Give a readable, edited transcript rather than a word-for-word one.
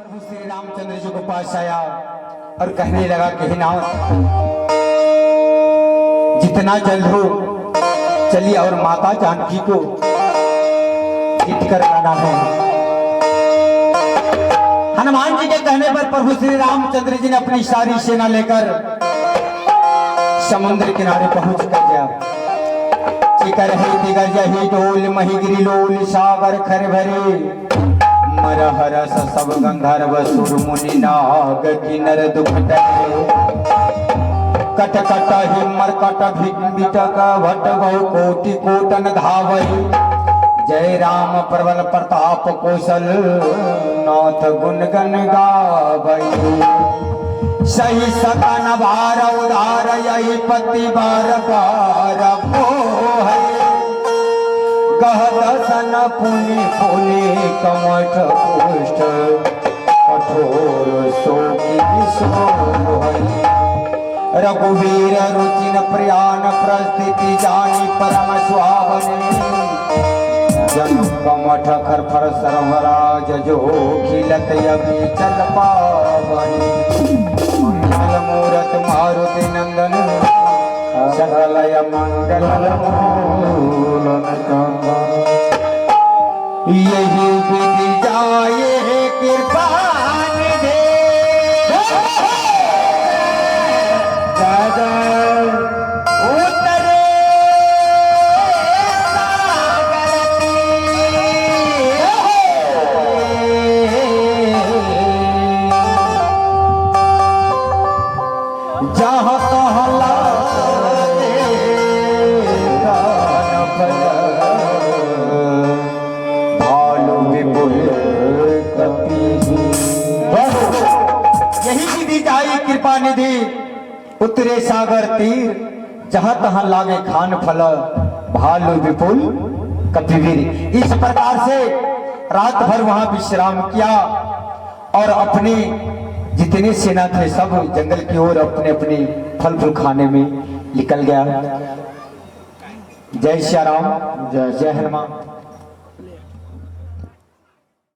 प्रभु श्री रामचंद्र जी को पास आया और कहने लगा कि हे नाथ, जितना जल्द हो चलिए और माता जानकी को जीत कर लाना है। हनुमान जी के कहने पर प्रभु श्री रामचंद्र जी ने अपनी सारी सेना लेकर समुद्र किनारे पहुंच कर गया। चिकर है दिगर जही डोल मही गिरिलोल सागर खर भरे मर हरस सब गंधर्व सुर मुनि नाग किन्नर दुख टके कट कट हिमर कट भिटक भट बहु कोटि कोटन धावई जय राम प्रबल प्रताप कौशल नाथ गुण गण गावई सही सकन भार उधार यही पति बार बार मोह दसन पुनि पुनि कमठ पुष्ट कठोर सोगी रघुवीर रुचिन प्रयाण प्रस्थिति जानी परम सुहावने जन कमठ खरफर सर्वराज जो खिलत अभी चल पावनी मंगल मूरत मारुति नंदन सकलय मंगल यही विधि जाए कृपा निधे उतरे जहाँ कहला यही विधि जाई कृपा निधि उतरे सागर तीर जहां तहां लागे खान फल भालु विपुल कपिवीर। इस प्रकार से रात भर वहां विश्राम किया और अपने जितने सेना थे सब जंगल की ओर अपने अपने फल फूल खाने में निकल गया। जय श्री राम, जय जय हनुमान।